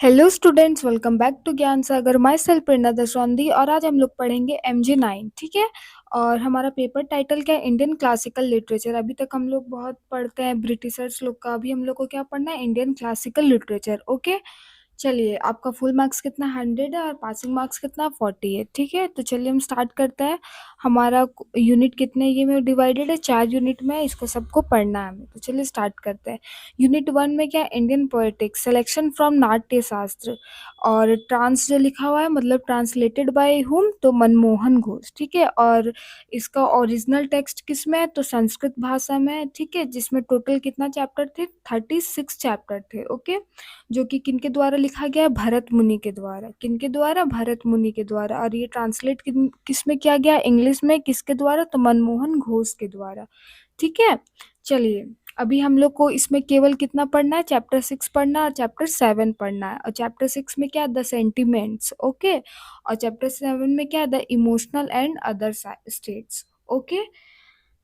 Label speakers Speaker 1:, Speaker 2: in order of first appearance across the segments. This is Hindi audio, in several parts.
Speaker 1: Hello students, welcome back to Gyan Sagar. My self प्रेरणा दशौंधी और आज हम लोग पढ़ेंगे MG9। ठीक है। और हमारा पेपर टाइटल क्या है? Indian classical literature. अभी तक हम लोग बहुत पढ़ते हैं ब्रिटिशर्स लोग का, अभी हम लोग को क्या पढ़ना है? Indian classical literature. ओके, चलिए। आपका फुल मार्क्स कितना? 100 है और पासिंग मार्क्स कितना? 40 है। ठीक है, तो चलिए हम स्टार्ट करते हैं। हमारा यूनिट कितने ये में डिवाइडेड है? 4 यूनिट में, इसको सबको पढ़ना है हमें। तो चलिए स्टार्ट करते हैं। यूनिट 1 में क्या? इंडियन पोएटिक्स, सिलेक्शन फ्रॉम नाट्य शास्त्र। और ट्रांस जो लिखा हुआ है मतलब ट्रांसलेटेड बाय हुम, तो मनमोहन घोष। ठीक है। और इसका ओरिजिनल टेक्स्ट किस में है? तो संस्कृत भाषा में है। ठीक है, जिसमें टोटल कितना चैप्टर थे? 36 चैप्टर थे। ओके, जो कि किनके द्वारा लिखा गया है? भरत मुनि के द्वारा। किनके द्वारा? भरत मुनि के द्वारा। और ये ट्रांसलेट किस में किया गया? इंग्लिश में। किसके द्वारा? तो मनमोहन घोष के द्वारा। ठीक है, चलिए। अभी हम लोग को इसमें केवल कितना पढ़ना है? चैप्टर 6 पढ़ना है और चैप्टर 7 पढ़ना है। और चैप्टर 6 में क्या? The sentiments. ओके। और चैप्टर 7 में क्या? The emotional and other states. Okay,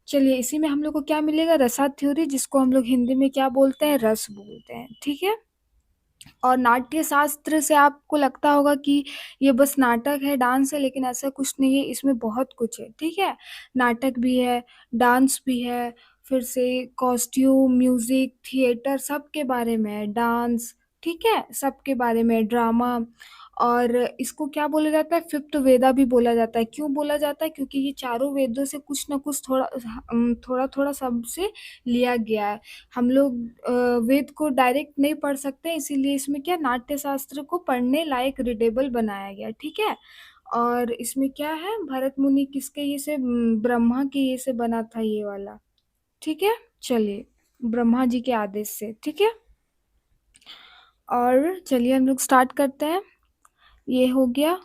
Speaker 1: चलिए। इसी में हम लोग को क्या मिलेगा? रसा थ्योरी, जिसको हम लोग हिंदी में क्या बोलते हैं? रस बोलते हैं। ठीक है। और नाट्य शास्त्र से आपको लगता होगा कि ये बस नाटक है, डांस है, लेकिन ऐसा कुछ नहीं है। इसमें बहुत कुछ है। ठीक है, नाटक भी है, डांस भी है, फिर से कॉस्ट्यूम, म्यूजिक, थिएटर, सबके बारे में है। डांस, ठीक है, सबके बारे में, ड्रामा। और इसको क्या बोला जाता है? फिफ्थ वेदा भी बोला जाता है। क्यों बोला जाता है? क्योंकि ये चारों वेदों से कुछ ना कुछ थोड़ा थोड़ा सबसे लिया गया है। हम लोग वेद को डायरेक्ट नहीं पढ़ सकते, इसीलिए इसमें क्या? नाट्य शास्त्र को पढ़ने लायक रीडेबल बनाया गया। ठीक है। और इसमें क्या है? भरत मुनि किसके ये से? ब्रह्मा के ये से बना था ये वाला। ठीक है, चलिए। ब्रह्मा जी के आदेश से। ठीक है। और चलिए हम लोग स्टार्ट करते हैं। ये हो गया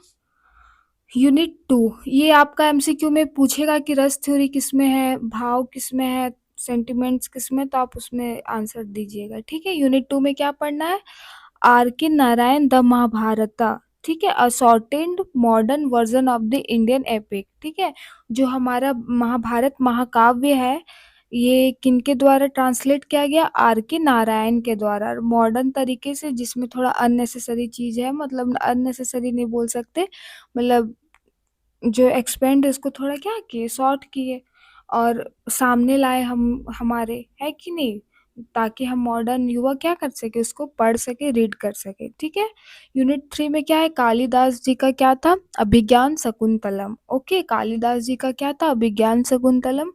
Speaker 1: यूनिट 2। ये आपका MCQ में पूछेगा कि रस थ्योरी किसमें है, भाव किसमें है, सेंटिमेंट्स किसमें, तो आप उसमें आंसर दीजिएगा। ठीक है। यूनिट 2 में क्या पढ़ना है? R.K. नारायण द महाभारता। ठीक है, a shortened modern version of the Indian epic. ठीक है, जो हमारा महाभारत महाकाव्य है, ये किनके द्वारा ट्रांसलेट किया गया? R.K. नारायण के द्वारा, मॉडर्न तरीके से, जिसमें थोड़ा अननेसेसरी चीज है, मतलब अननेसेसरी नहीं बोल सकते, मतलब जो एक्सपेंड उसको थोड़ा क्या किए? शॉर्ट किए और सामने लाए हम हमारे, है कि नहीं? ताकि हम मॉडर्न युवा क्या कर सके? उसको पढ़ सके, रीड कर सके। ठीक है। यूनिट 3 में क्या है? कालिदास जी का क्या था? अभिज्ञान शकुंतलम। ओके, कालिदास जी का क्या था? अभिज्ञान शकुंतलम,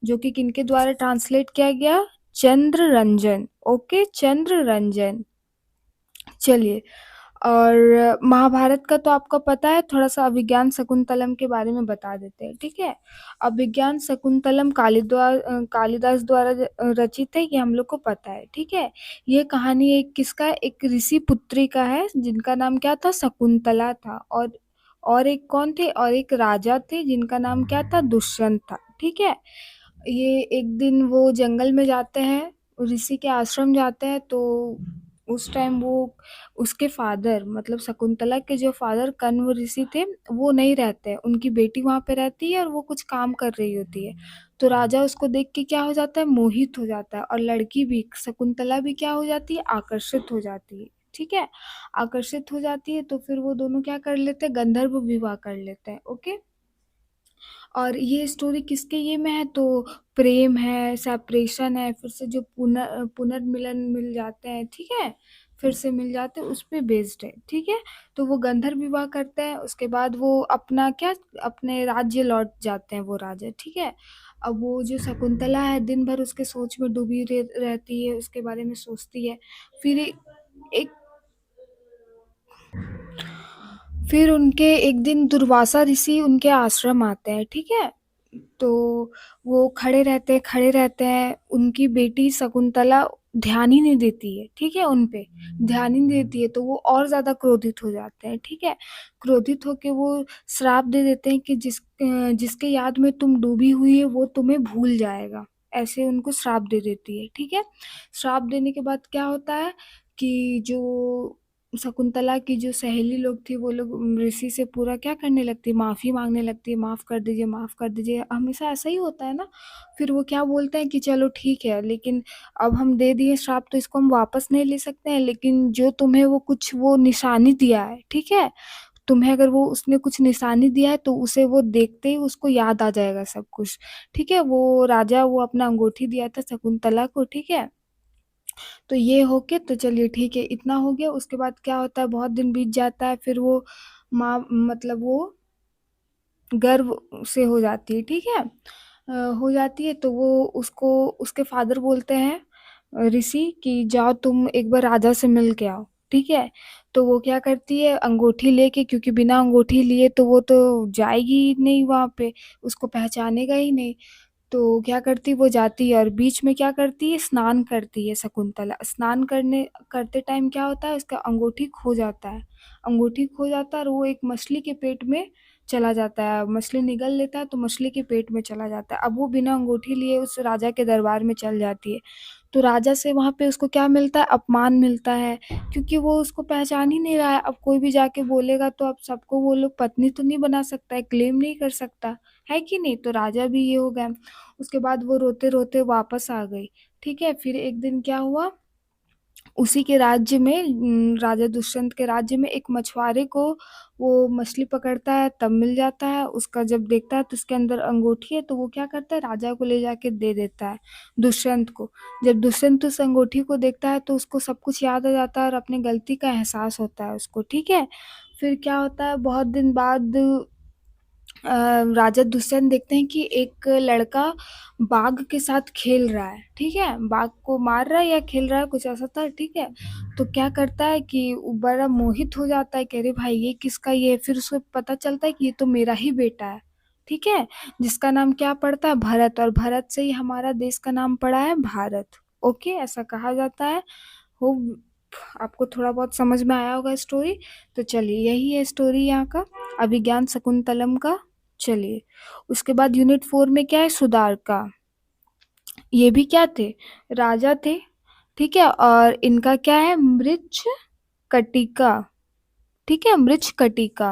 Speaker 1: जो कि किनके द्वारा ट्रांसलेट किया गया? चंद्र रंजन। ओके, चंद्र रंजन। चलिए। और महाभारत का तो आपको पता है, थोड़ा सा अभिज्ञान शकुंतलम के बारे में बता देते हैं। ठीक है। अभिज्ञान शकुंतलम कालिदास द्वारा रचित है, ये हम लोग को पता है। ठीक है। ये कहानी एक किसका है? एक ऋषि पुत्री का है, जिनका नाम क्या था? शकुंतला था। और एक कौन थे? और एक राजा थे, जिनका नाम क्या था? दुष्यंत था। ठीक है। ये एक दिन वो जंगल में जाते हैं, ऋषि के आश्रम जाते हैं, तो उस टाइम वो उसके फादर, मतलब शकुंतला के जो फादर कण्व ऋषि थे, वो नहीं रहते हैं। उनकी बेटी वहां पे रहती है और वो कुछ काम कर रही होती है। तो राजा उसको देख के क्या हो जाता है? मोहित हो जाता है। और लड़की भी, शकुंतला भी क्या हो जाती है? आकर्षित हो जाती है। ठीक है, आकर्षित हो जाती है। तो फिर वो दोनों क्या कर लेते हैं? गंधर्व विवाह कर लेते हैं। ओके। और ये स्टोरी किसके ये में है? तो प्रेम है, सेपरेशन है, फिर से जो पुनर्मिलन मिल जाते हैं। ठीक है, फिर से मिल जाते हैं, उस पे बेस्ड है। ठीक है। तो वो गंधर्व विवाह करते हैं, उसके बाद वो अपना क्या, अपने राज्य लौट जाते हैं वो राजा। ठीक है। अब वो जो शकुंतला है, दिन भर उसके सोच में डूबी रहती है, उसके बारे में सोचती है। फिर एक फिर उनके एक दिन दुर्वासा ऋषि उनके आश्रम आते हैं। ठीक है। तो वो खड़े रहते हैं, उनकी बेटी शकुंतला ध्यान ही नहीं देती है। ठीक है, उन पे ध्यान ही नहीं देती है, तो वो और ज्यादा क्रोधित हो जाते हैं। ठीक है, क्रोधित होके वो श्राप दे देते हैं कि जिसके याद में तुम डूबी हुई है, वो तुम्हें भूल जाएगा। ऐसे उनको श्राप दे देती है। ठीक है। श्राप देने के बाद क्या होता है कि जो शकुंतला की जो सहेली लोग थी वो लोग ऋषि से पूरा क्या करने लगती है, माफ़ी मांगने लगती है, माफ़ कर दीजिए, माफ़ कर दीजिए, हमेशा ऐसा ही होता है ना। फिर वो क्या बोलते हैं कि चलो ठीक है, लेकिन अब हम दे दिए श्राप तो इसको हम वापस नहीं ले सकते हैं, लेकिन जो तुम्हें वो कुछ वो निशानी दिया है, ठीक है, तुम्हें अगर वो उसने कुछ निशानी दिया है तो उसे वो देखते ही उसको याद आ जाएगा सब कुछ, ठीक है। वो राजा वो अपना अंगूठी दिया था शकुंतला को, ठीक है। तो ये हो के तो चलिए ठीक है, इतना हो गया। उसके बाद क्या होता है, बहुत दिन बीत जाता है, फिर वो माँ मतलब वो गर्भ से हो जाती है, ठीक है। हो जाती है तो वो उसको उसके फादर बोलते हैं ऋषि कि जाओ तुम एक बार राजा से मिल के आओ, ठीक है। तो वो क्या करती है अंगूठी लेके, क्योंकि बिना अंगूठी लिए तो वो तो जाएगी ही नहीं वहां पे, उसको पहचानेगा ही नहीं। तो क्या करती वो जाती है और बीच में क्या करती है, स्नान करती है शकुंतला। स्नान करने करते टाइम क्या होता है, उसका अंगूठी खो जाता है। अंगूठी खो जाता है और वो एक मछली के पेट में चला जाता है, मछली निगल लेता है तो मछली के पेट में चला जाता है। अब वो बिना अंगूठी लिए उस राजा के दरबार में चल जाती है। तो राजा से वहां पे उसको क्या मिलता है, अपमान मिलता है, क्योंकि वो उसको पहचान ही नहीं रहा है। अब कोई भी जाके बोलेगा तो अब सबको वो लोग पत्नी तो नहीं बना सकता है, क्लेम नहीं कर सकता है कि नहीं। तो राजा भी ये हो गया। उसके बाद वो रोते रोते वापस आ गई, ठीक है। फिर एक दिन क्या हुआ, उसी के राज्य में राजा दुष्यंत के राज्य में एक मछुआरे को वो मछली पकड़ता है, तब मिल जाता है। उसका जब देखता है तो उसके अंदर अंगूठी है, तो वो क्या करता है, राजा को ले जाके दे देता है दुष्यंत को। जब दुष्यंत उस अंगूठी को देखता है तो उसको सब कुछ याद आ जाता है और अपनी गलती का एहसास होता है उसको, ठीक है। फिर क्या होता है, बहुत दिन बाद राजा दुष्यंत देखते हैं कि एक लड़का बाघ के साथ खेल रहा है, ठीक है, बाघ को मार रहा है या खेल रहा है, कुछ ऐसा था, ठीक है। तो क्या करता है कि वो बड़ा मोहित हो जाता है कि अरे भाई ये किसका ये है। फिर उसको पता चलता है कि ये तो मेरा ही बेटा है, ठीक है, जिसका नाम क्या पड़ता है, भरत, और भरत से ही हमारा देश का नाम पड़ा है भारत। ओके, ऐसा कहा जाता है। हो आपको थोड़ा बहुत समझ में आया होगा स्टोरी। तो चलिए यही है स्टोरी यहाँ का, अभिज्ञान शकुंतलम का। चलिए उसके बाद यूनिट 4 में क्या है, सुदारका। ये भी क्या थे, राजा थे, ठीक है। और इनका क्या है, मृछ कटिका, ठीक है, मृछ कटिका,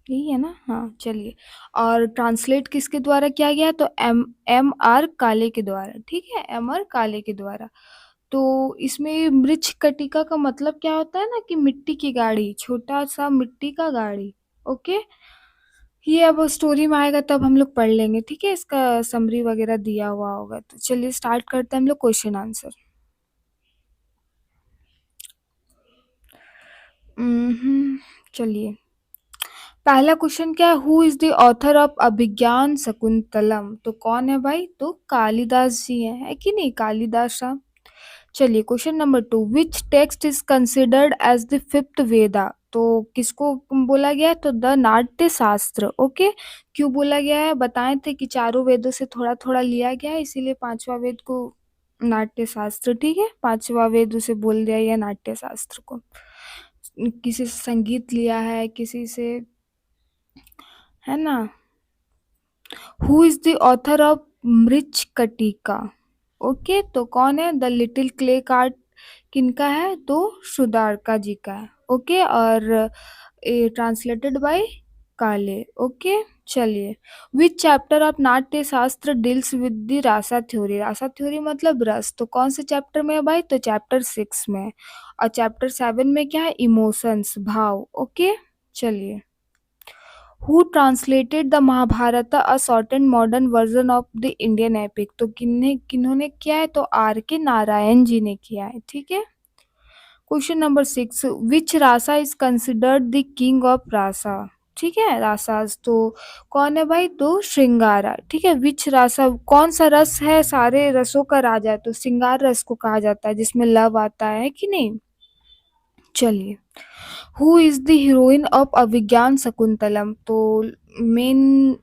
Speaker 1: यही है ना, हाँ चलिए। और ट्रांसलेट किसके द्वारा किया गया, तो एम एम आर काले के द्वारा, ठीक है, एम आर काले के द्वारा। तो इसमें मृछ कटिका का मतलब क्या होता है ना, कि मिट्टी की गाड़ी, छोटा सा मिट्टी का गाड़ी। ओके, ये अब स्टोरी में आएगा तब हम लोग पढ़ लेंगे, ठीक है, इसका समरी वगैरह दिया हुआ होगा। तो चलिए स्टार्ट करते हैं हम लोग क्वेश्चन आंसर। चलिए पहला क्वेश्चन क्या है, who is the author of Abhijnana Shakuntalam. तो कौन है भाई, तो कालिदास जी हैं, है कि नहीं, कालिदास साहब। चलिए question number 2, which text is considered as the fifth Veda. तो किसको बोला गया है, तो द नाट्य शास्त्र। ओके, क्यों बोला गया है, बताए थे कि चारों वेदों से थोड़ा थोड़ा लिया गया है, इसीलिए पांचवा वेद को नाट्य शास्त्र, ठीक है, पांचवा वेद उसे बोल दिया या नाट्य शास्त्र को। किसी से संगीत लिया है, किसी से, है ना। Who is the author of Mrichchhakatika. Okay, तो कौन है, द लिटिल क्ले कार्ट किनका है, तो सुदारका जी का है। ओके, और ट्रांसलेटेड बाय काले। ओके, चलिए विच chapter of Natya Shastra deals with the rasa theory. Rasa theory मतलब रस, तो कौन से चैप्टर में है भाई, तो चैप्टर 6 में है। और चैप्टर 7 में क्या है, इमोशंस, भाव। ओके, चलिए who translated the Mahabharata a short and modern version of the Indian epic. तो किन्होंने किया है, तो आर के नारायण जी ने किया है, ठीक है। Question number 6, which rasa is considered the king of rasa. ठीक है, रासास तो कौन है भाई, तो श्रृंगारा, ठीक है। विच रासा, कौन सा रस है सारे रसों का राजा है, तो श्रृंगार रस को कहा जाता है, जिसमें लव आता है कि नहीं। चलिए who is the heroine of Abhijnana Shakuntalam. तो मेन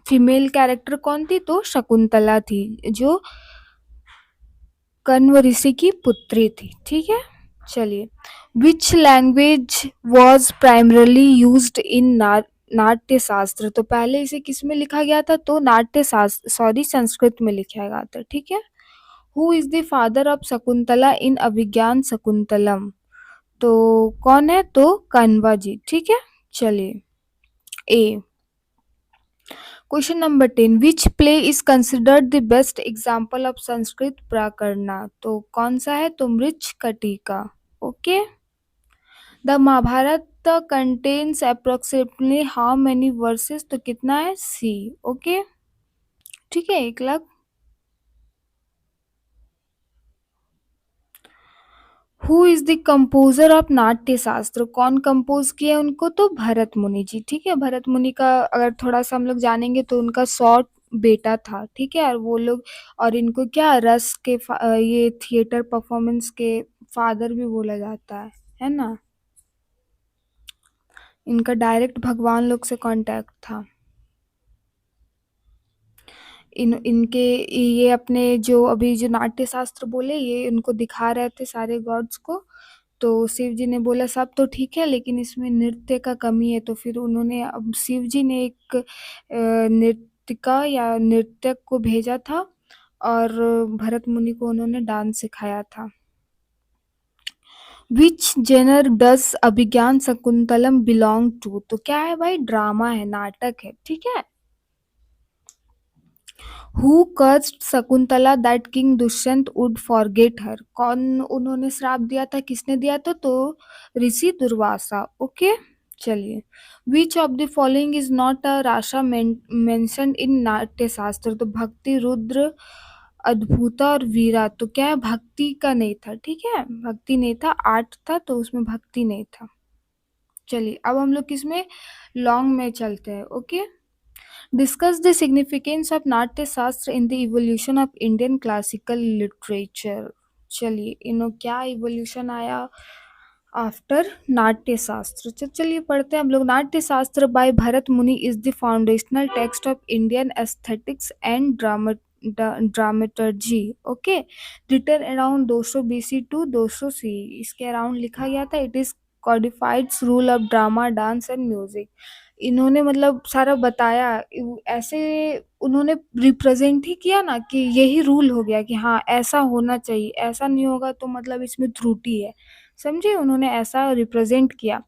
Speaker 1: फीमेल कैरेक्टर कौन थी, तो शकुंतला थी, जो कण्व ऋषि की पुत्री थी, ठीक है। चलिए which language was primarily used in Natya Shastra. तो पहले इसे किस में लिखा गया था, तो नाट्य शास्त्र, सॉरी, संस्कृत में लिखा गया था, ठीक है। Who is the father of Shakuntala in Abhijnana Shakuntalam. तो कौन है? तो कण्वा जी, ठीक है? चलिए A. Question number 10, which play is considered the best example of Sanskrit Prakarana? तो कौन सा है? तो Mrichchhakatika. Okay. The Mahabharata contains approximately how many verses? तो कितना है? सी। ओके, ठीक है, 1 lakh. Who is the composer of Natya Shastra? कौन कंपोज किया उनको? तो भरत मुनि जी, ठीक है। भरत मुनि का अगर थोड़ा सा हम लोग जानेंगे तो उनका 100 बेटा था, ठीक है। और वो लोग, और इनको क्या रस के ये थिएटर परफॉर्मेंस के फादर भी बोला जाता है ना। इनका डायरेक्ट भगवान लोग से कांटेक्ट था। इनके ये अपने जो अभी जो नाट्य शास्त्र बोले, ये इनको दिखा रहे थे सारे गॉड्स को। तो शिव जी ने बोला सब तो ठीक है, लेकिन इसमें नृत्य का कमी है। तो फिर उन्होंने, अब शिव जी ने एक नृत्यिका या नृत्यक को भेजा था, और भरत मुनि को उन्होंने डांस सिखाया था। Which genre does Abhijnana Shakuntalam belong to? तो क्या है भाई? ड्रामा है, नाटक है, ठीक है। Who cursed Shakuntala that king Dushyant would forget हर? कौन उन्होंने श्राप दिया था? किसने दिया था? तो ऋषि दुर्वासा। ओके, चलिए। Which of the following is not a rasa mentioned in Natya Shastra? तो भक्ति, रुद्र, अद्भुता और वीरा। तो क्या है? भक्ति का नहीं था, ठीक है। भक्ति नहीं था, आर्ट था, तो उसमें भक्ति नहीं था। चलिए अब हम लोग किसमें? लॉन्ग में चलते हैं। Okay. Discuss the significance of नाट्य शास्त्र in the evolution of Indian classical literature. चलिए इनो क्या इवोल्यूशन आया आफ्टर नाट्य शास्त्र? चलिए पढ़ते हैं हम लोग। नाट्य शास्त्र by Bharat Muni is the foundational text of Indian aesthetics and dramaturgy. Okay, written around 200 BC to 200 CE। इसके अराउंड लिखा गया था। It is codified rule of drama, dance and music. इन्होंने मतलब सारा बताया, ऐसे उन्होंने रिप्रेजेंट ही किया ना कि यही रूल हो गया कि हाँ ऐसा होना चाहिए, ऐसा नहीं होगा तो मतलब इसमें त्रुटि है। समझे? उन्होंने ऐसा रिप्रेजेंट किया,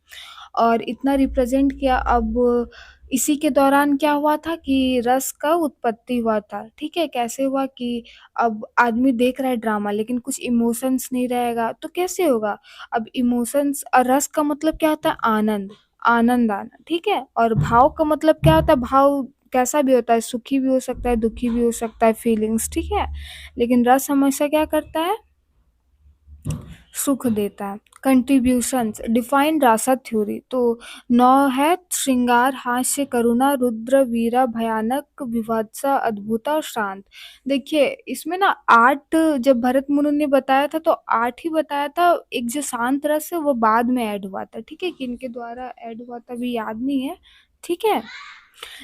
Speaker 1: और इतना रिप्रेजेंट किया। अब इसी के दौरान क्या हुआ था कि रस का उत्पत्ति हुआ था, ठीक है। कैसे हुआ कि अब आदमी देख रहा है ड्रामा, लेकिन कुछ इमोशंस नहीं रहेगा तो कैसे होगा? अब इमोशंस और रस का मतलब क्या होता है? आनंद, आनंद आना, ठीक है। और भाव का मतलब क्या होता है? भाव कैसा भी होता है, सुखी भी हो सकता है, दुखी भी हो सकता है, फीलिंग्स, ठीक है। लेकिन रस हमेशा क्या करता है? सुख देता है। Contributions define rasa theory. तो 9 है। श्रृंगार, हास्य, करुणा, रुद्र, वीरा, भयानक, विभत्स, अद्भुत और शांत। देखिए इसमें ना 8 जब भरत मुनि ने बताया था तो 8 ही बताया था। एक जो शांत रस है वो बाद में ऐड हुआ था, ठीक है। किनके द्वारा ऐड हुआ था अभी याद नहीं है, ठीक है।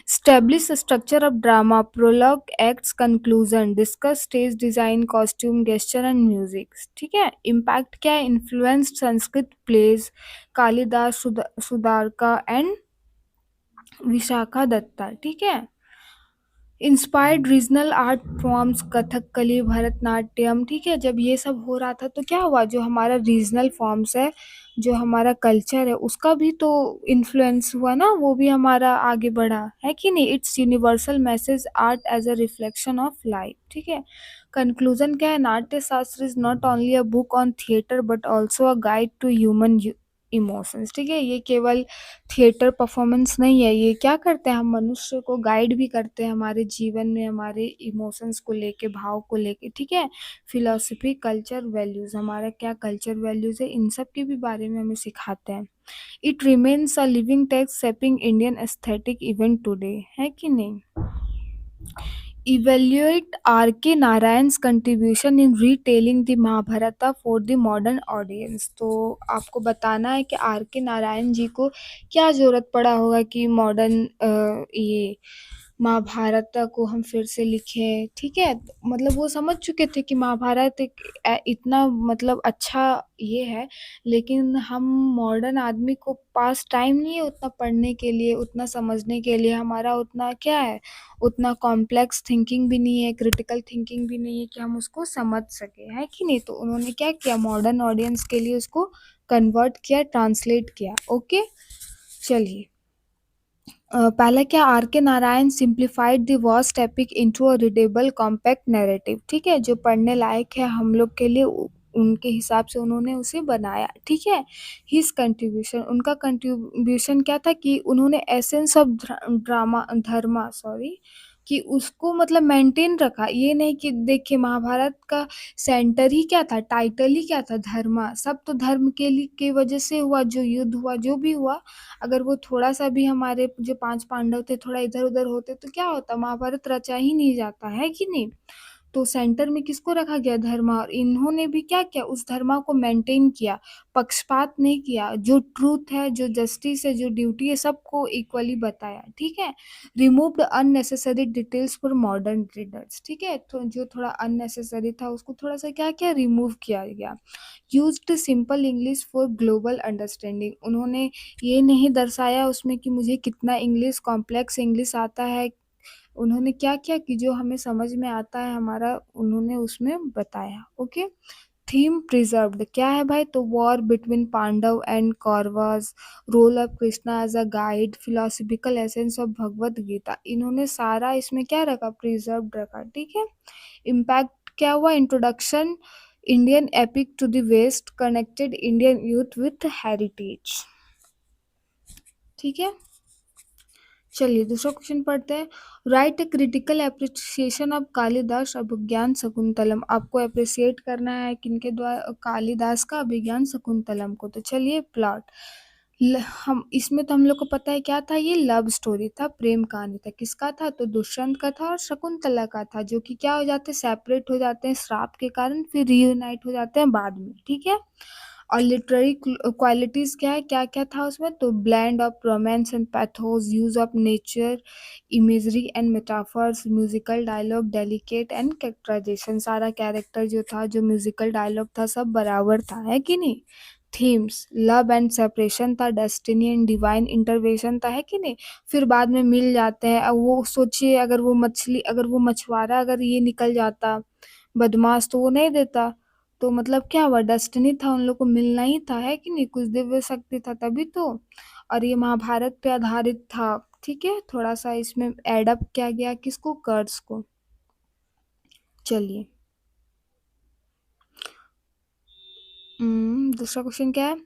Speaker 1: Establish structure of drama, prologue, acts, conclusion, discuss stage design, costume, gesture and music, ठीक है। impact क्या है? influenced Sanskrit plays, Kalidas, Shudraka and Vishakha Datta, ठीक है। Inspired regional art forms, Kathakali, Bharatanatyam, ठीक है। जब ये सब हो रहा था तो क्या हुआ? जो हमारा रीजनल फॉर्म्स है, जो हमारा कल्चर है, उसका भी तो इन्फ्लुएंस हुआ ना, वो भी हमारा आगे बढ़ा है कि नहीं। It's universal message art as a reflection of life, ठीक है। कंक्लूजन क्या है? Natya Shastra is not only a book on theatre but also a guide to human emotions, ठीक है। ये केवल थिएटर परफॉर्मेंस नहीं है, ये क्या करते हैं? हम मनुष्य को गाइड भी करते हैं हमारे जीवन में, हमारे इमोशंस को लेके, भाव को लेके, ठीक है। फिलॉसफी, कल्चर, वैल्यूज, हमारा क्या कल्चर वैल्यूज है, इन सब के भी बारे में हमें सिखाते हैं। It remains a living text shaping Indian aesthetic event today, है कि नहीं। Evaluate R.K. Narayan's contribution in retelling the Mahabharata for the modern audience। तो आपको बताना है कि आर के नारायण जी को क्या ज़रूरत पड़ा होगा कि मॉडर्न ये महाभारत को हम फिर से लिखें, ठीक है। मतलब वो समझ चुके थे कि महाभारत एक इतना मतलब अच्छा ये है, लेकिन हम मॉडर्न आदमी को पास टाइम नहीं है उतना पढ़ने के लिए, उतना समझने के लिए। हमारा उतना क्या है, उतना कॉम्प्लेक्स थिंकिंग भी नहीं है, क्रिटिकल थिंकिंग भी नहीं है कि हम उसको समझ सके, है कि नहीं। तो उन्होंने क्या किया? मॉडर्न ऑडियंस के लिए उसको कन्वर्ट किया, ट्रांसलेट किया। ओके, चलिए। पहला क्या, आर के Narayan simplified the vast epic into a readable compact narrative. ठीक है, जो पढ़ने लायक है हम लोग के लिए, उनके हिसाब से उन्होंने उसे बनाया। ठीक है, हिज कंट्रीब्यूशन, उनका कंट्रीब्यूशन क्या था कि उन्होंने essence of drama Dharma sorry कि उसको मतलब मेंटेन रखा। ये नहीं कि देखिए महाभारत का सेंटर ही क्या था, टाइटल ही क्या था, धर्मा। सब तो धर्म के लिए की वजह से हुआ, जो युद्ध हुआ, जो भी हुआ। अगर वो थोड़ा सा भी हमारे जो 5 पांडव थे थोड़ा इधर-उधर होते तो क्या होता, महाभारत रचा ही नहीं जाता, है कि नहीं? तो सेंटर में किसको रखा गया, धर्मा। और इन्होंने भी क्या किया, उस धर्मा को मेंटेन किया, पक्षपात नहीं किया। जो ट्रूथ है, जो जस्टिस है, जो ड्यूटी है, सबको इक्वली बताया। ठीक है, removed unnecessary details for modern readers. ठीक है, तो जो थोड़ा अननेसेसरी था उसको थोड़ा सा क्या किया, रिमूव किया गया। Used simple English for global understanding, उन्होंने ये नहीं दर्शाया उसमें कि मुझे कितना इंग्लिश, कॉम्प्लेक्स इंग्लिश आता है। उन्होंने क्या किया कि जो हमें समझ में आता है हमारा, उन्होंने उसमें बताया। ओके, थीम प्रिजर्व्ड क्या है भाई, तो war between Pandava and Kauravas, role of Krishna as a guide, philosophical essence of Bhagavad Gita, इन्होंने सारा इसमें क्या रखा, प्रिजर्व्ड रखा। ठीक है, इम्पैक्ट क्या हुआ, introduction Indian epic to the West, connected Indian youth with heritage. ठीक है, चलिए दूसरा क्वेश्चन पढ़ते हैं। Write a critical appreciation of Kalidas Abhijnana Shakuntalam, आपको अप्रिसिएट करना है किनके द्वारा, कालिदास का अभिज्ञान शकुंतलम को। तो चलिए प्लॉट, हम इसमें तो हम लोग को पता है क्या था, ये लव स्टोरी था, प्रेम कहानी था। किसका था, तो दुष्यंत का था और शकुंतला का था, जो कि क्या हो जाते हैं, सेपरेट हो जाते हैं श्राप के कारण, फिर रीयूनाइट हो जाते हैं बाद में। ठीक है, और लिटरेरी क्वालिटीज क्या है, क्या क्या था उसमें, तो blend of romance and pathos, use of nature imagery and metaphors, musical dialogue delicate and characterisation, सारा कैरेक्टर जो था, जो म्यूजिकल डायलॉग था, सब बराबर था, है कि नहीं। थीम्स लव एंड सेपरेशन था, डेस्टिनी एंड डिवाइन इंटरवेंशन था, है कि नहीं। फिर बाद में मिल जाते हैं। अब वो सोचिए, अगर वो मछली, अगर वो मछुआरा, अगर ये निकल जाता बदमाश, तो वो नहीं देता। तो मतलब क्या हुआ, डेस्टिनी था, उन लोग को मिलना ही था, है कि नहीं, कुछ दिव्य शक्ति था तभी तो। और ये महाभारत पे आधारित था। ठीक है, थोड़ा सा इसमें एडअप किया गया, किसको, कर्स को। चलिए, दूसरा क्वेश्चन क्या है,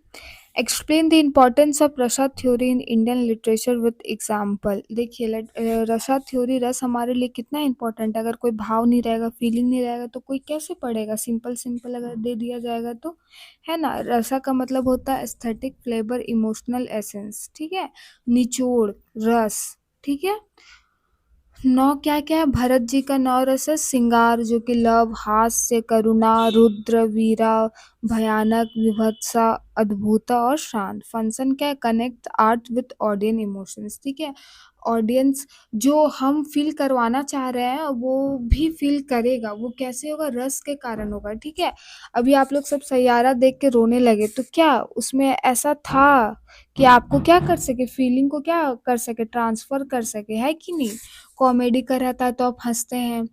Speaker 1: एक्सप्लेन द इम्पोर्टेंस ऑफ रसा theory in Indian literature with example. देखिए रसा थ्योरी, रस हमारे लिए कितना इंपॉर्टेंट है। अगर कोई भाव नहीं रहेगा, फीलिंग नहीं रहेगा, तो कोई कैसे पढ़ेगा, सिंपल सिंपल अगर दे दिया जाएगा तो, है ना। रसा का मतलब होता है एस्थेटिक फ्लेवर, इमोशनल एसेंस। ठीक है, निचोड़, रस। ठीक है, नौ क्या क्या है, भरत जी का नौ रस है, श्रृंगार जो कि लव, हास्य, करुणा, रुद्र, वीरा, भयानक, विभत्सा, अद्भुता और शांत। फंक्शन क्या है, connect art with audience emotions. ठीक है, ऑडियंस जो हम फील करवाना चाह रहे हैं वो भी फील करेगा। वो कैसे होगा, रस के कारण होगा। ठीक है, अभी आप लोग सब सैयारा देख के रोने लगे, तो क्या उसमें ऐसा था कि आपको क्या कर सके, फीलिंग को क्या कर सके, ट्रांसफर कर सके, है कि नहीं। कॉमेडी कर रहा था तो आप हंसते हैं,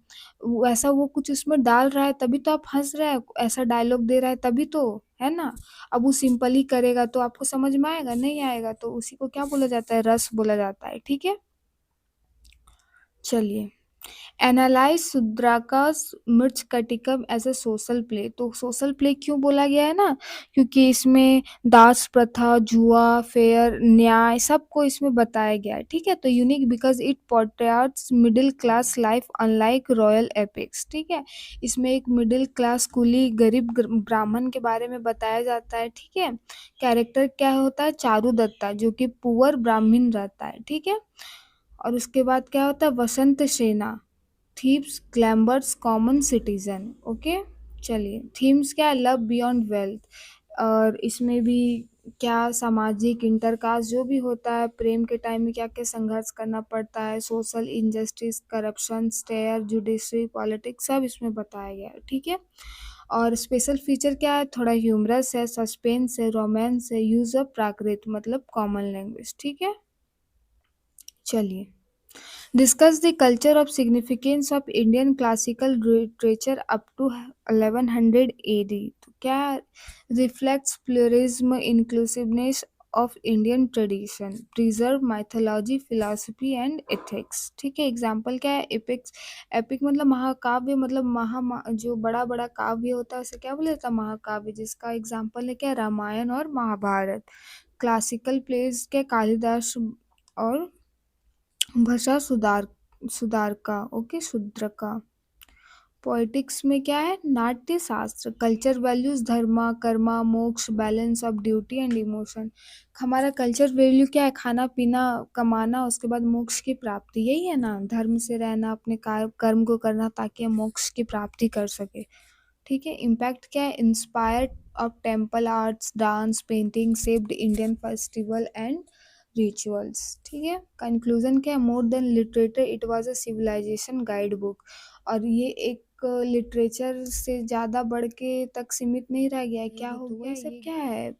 Speaker 1: ऐसा वो कुछ उसमें डाल रहा है तभी तो आप हंस रहे हैं, ऐसा डायलॉग दे रहा है तभी तो, है ना। अब वो सिंपल ही करेगा तो आपको समझ में आएगा, नहीं आएगा। तो उसी को क्या बोला जाता है, रस बोला जाता है। ठीक है, चलिए। Analyse Shudraka's Mrichchhakatikam as a social play, तो सोशल प्ले क्यों बोला गया है ना, क्योंकि इसमें दास प्रथा, जुआ, फेयर, न्याय, सबको इसमें बताया गया है। ठीक है, तो unique because it portrays middle class life unlike royal epics. ठीक है, इसमें एक मिडिल क्लास कुली गरीब ब्राह्मण के बारे में बताया जाता है। ठीक है, कैरेक्टर क्या होता है, चारू दत्ता, जो कि पुअर ब्राह्मण रहता है। ठीक है, और उसके बाद क्या होता है, वसंत सेना, थीव्स, ग्लैम्बर्स, कॉमन सिटीजन। ओके, चलिए। थीम्स क्या है, लव बियॉन्ड वेल्थ, और इसमें भी क्या सामाजिक इंटरकास्ट जो भी होता है, प्रेम के टाइम में क्या क्या संघर्ष करना पड़ता है, social injustice, corruption, stare, judiciary, politics, सब इसमें बताया गया है। ठीक है, और स्पेशल फीचर क्या है, थोड़ा ह्यूमरस है, सस्पेंस है, रोमांस है, यूज ऑफ प्राकृत मतलब कॉमन लैंग्वेज। ठीक है, चलिए। Discuss the culture of significance of Indian classical literature up to 1100 AD. तो क्या reflects pluralism, inclusiveness of Indian tradition, preserve mythology, philosophy and ethics. ठीक है, एग्जाम्पल क्या है? एपिक्स, एपिक मतलब महाकाव्य, मतलब जो बड़ा बड़ा काव्य होता है उसे क्या बोला जाता है? महाकाव्य, जिसका एग्जाम्पल है क्या? रामायण और महाभारत। क्लासिकल प्लेस के कालिदास और भाषा सुधार का, ओके, शूद्र का। पॉलिटिक्स में क्या है? नाट्य शास्त्र, कल्चर वैल्यूज, धर्मा कर्मा मोक्ष, balance of duty and emotion. हमारा कल्चर वैल्यू क्या है? खाना पीना, कमाना, उसके बाद मोक्ष की प्राप्ति, यही है ना? धर्म से रहना, अपने कर्म को करना ताकि हम मोक्ष की प्राप्ति कर सके। ठीक है। इम्पैक्ट क्या है? Inspired of temple arts, dance, painting, shaped Indian festival and rituals. ठीक है। कंक्लूजन क्या है? More than literature it was a civilisation guide book. और ये एक लिटरेचर से ज़्यादा बढ़ के तक सीमित नहीं रह गया है। क्या हो गया? ये सब क्या है?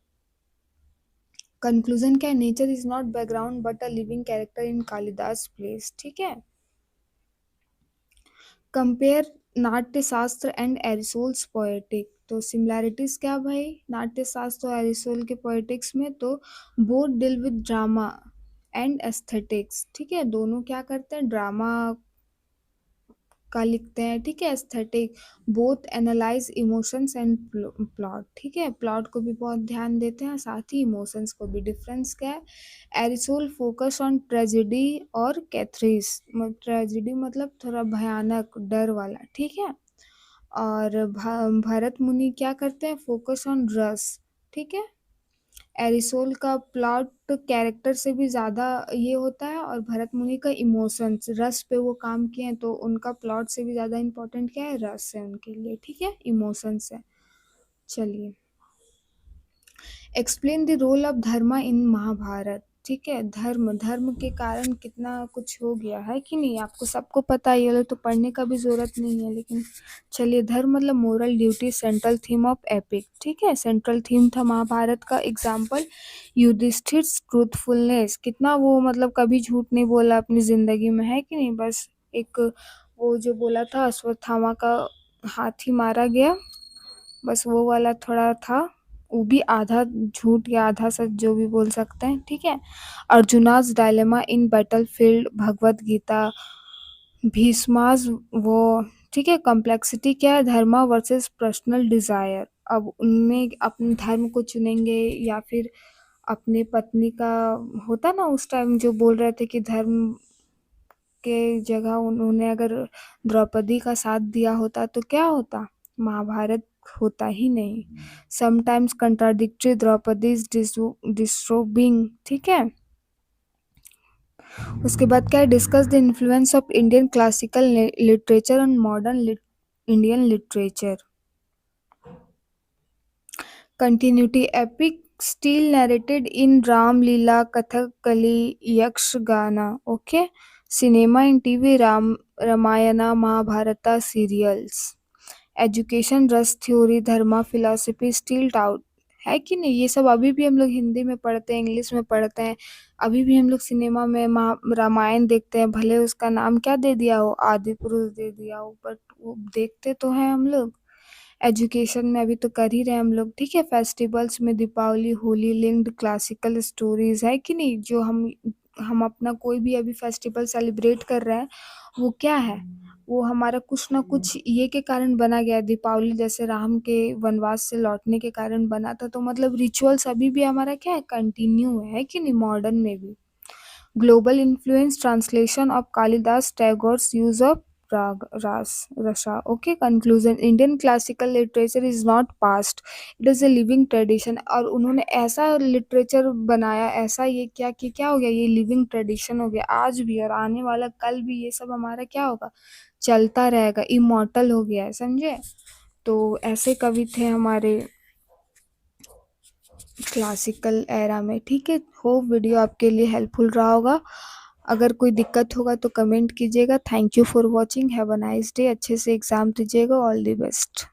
Speaker 1: कंक्लूजन क्या है? Nature is not background but a living character in Kalidas place. ठीक है। कंपेयर नाट्य शास्त्र एंड एरिसोल्स पोएटिक। तो सिमिलैरिटीज क्या भाई नाट्य शास्त्र और एरिसोल के पोएटिक्स में? तो both deal with drama and aesthetics. ठीक है, दोनों क्या करते हैं? ड्रामा का लिखते हैं। ठीक है। Aesthetic, both analyse emotions and plot. ठीक है, प्लॉट को भी बहुत ध्यान देते हैं, साथ ही इमोशंस को भी। डिफरेंस क्या है? एरिसोल फोकस ऑन ट्रेजिडी और कैथरीस, ट्रेजिडी मतलब थोड़ा भयानक, डर वाला। ठीक है। और भरत मुनि क्या करते हैं? फोकस ऑन रस। ठीक है। एरिसोल का प्लॉट कैरेक्टर से भी ज़्यादा ये होता है, और भरत मुनि का इमोशंस, रस पे वो काम किए हैं, तो उनका प्लॉट से भी ज़्यादा इम्पोर्टेंट क्या है? रस है उनके लिए। ठीक है, इमोशंस है। चलिए, एक्सप्लेन द रोल ऑफ धर्मा इन महाभारत। ठीक है, धर्म, धर्म के कारण कितना कुछ हो गया है कि नहीं? आपको सबको पता है, ये लोग तो पढ़ने का भी जरूरत नहीं है, लेकिन चलिए। धर्म मतलब moral duty, central theme of epic. ठीक है, सेंट्रल थीम था महाभारत का। एग्जाम्पल, युधिष्ठिर ट्रूथफुलनेस, कितना वो मतलब कभी झूठ नहीं बोला अपनी जिंदगी में, है कि नहीं? बस एक वो जो बोला था अश्वत्थामा का हाथी मारा गया, बस वो वाला थोड़ा था, वो भी आधा झूठ या आधा सच, जो भी बोल सकते हैं। ठीक है। अर्जुनास डायलेमा इन बैटलफील्ड, भगवत गीता, भीष्मास वो। ठीक है। कॉम्प्लेक्सिटी क्या है? धर्मा वर्सेस पर्सनल डिजायर। अब उनमें अपने धर्म को चुनेंगे या फिर अपने पत्नी का, होता ना उस टाइम जो बोल रहे थे कि धर्म के जगह उन्होंने अगर द्रौपदी का साथ दिया होता तो क्या होता? महाभारत होता ही नहीं। Sometimes contradictory, Draupadi disturbing. ठीक है। उसके बाद क्या है? Discuss the influence of Indian classical literature on modern Indian literature. Continuity, epic still narrated in Ram Lila, Kathakali, Yakshagana. Okay. Cinema in TV, Ramayana, Mahabharata, serials. Education, rasa theory, dharma, philosophy, still taught, है कि नहीं? ये सब अभी भी हम लोग हिंदी में पढ़ते हैं, इंग्लिश में पढ़ते हैं। अभी भी हम लोग सिनेमा में रामायण देखते हैं, भले उसका नाम क्या दे दिया हो, आदि पुरुष दे दिया हो, बट वो देखते तो हैं हम लोग। एजुकेशन में अभी तो कर ही रहे हैं हम लोग। ठीक है। फेस्टिवल्स में Deepavali, Holi, linked classical stories, है कि नहीं? जो हम अपना कोई भी अभी फेस्टिवल सेलिब्रेट कर रहे हैं, वो क्या है? वो हमारा कुछ ना कुछ ये के कारण बना गया। दीपावली जैसे राम के वनवास से लौटने के कारण बना था, तो मतलब रिचुअल्स अभी भी हमारा क्या है? कंटिन्यू है कि नहीं? मॉडर्न में भी। Global influence, translation of Kalidas Tagore's use of rasa. Okay, conclusion, Indian classical literature is not past, it is a living tradition। और उन्होंने ऐसा लिटरेचर बनाया, ऐसा ये क्या कि क्या हो गया? ये लिविंग ट्रेडिशन हो गया, आज भी और आने वाला कल भी ये सब हमारा क्या होगा? चलता रहेगा, इमॉर्टल हो गया है, समझे? तो ऐसे कवि थे हमारे क्लासिकल एरा में। ठीक है। होप वीडियो आपके लिए हेल्पफुल रहा होगा। अगर कोई दिक्कत होगा तो कमेंट कीजिएगा। Thank you for watching, have a nice day. अच्छे से एग्ज़ाम दीजिएगा। All the best.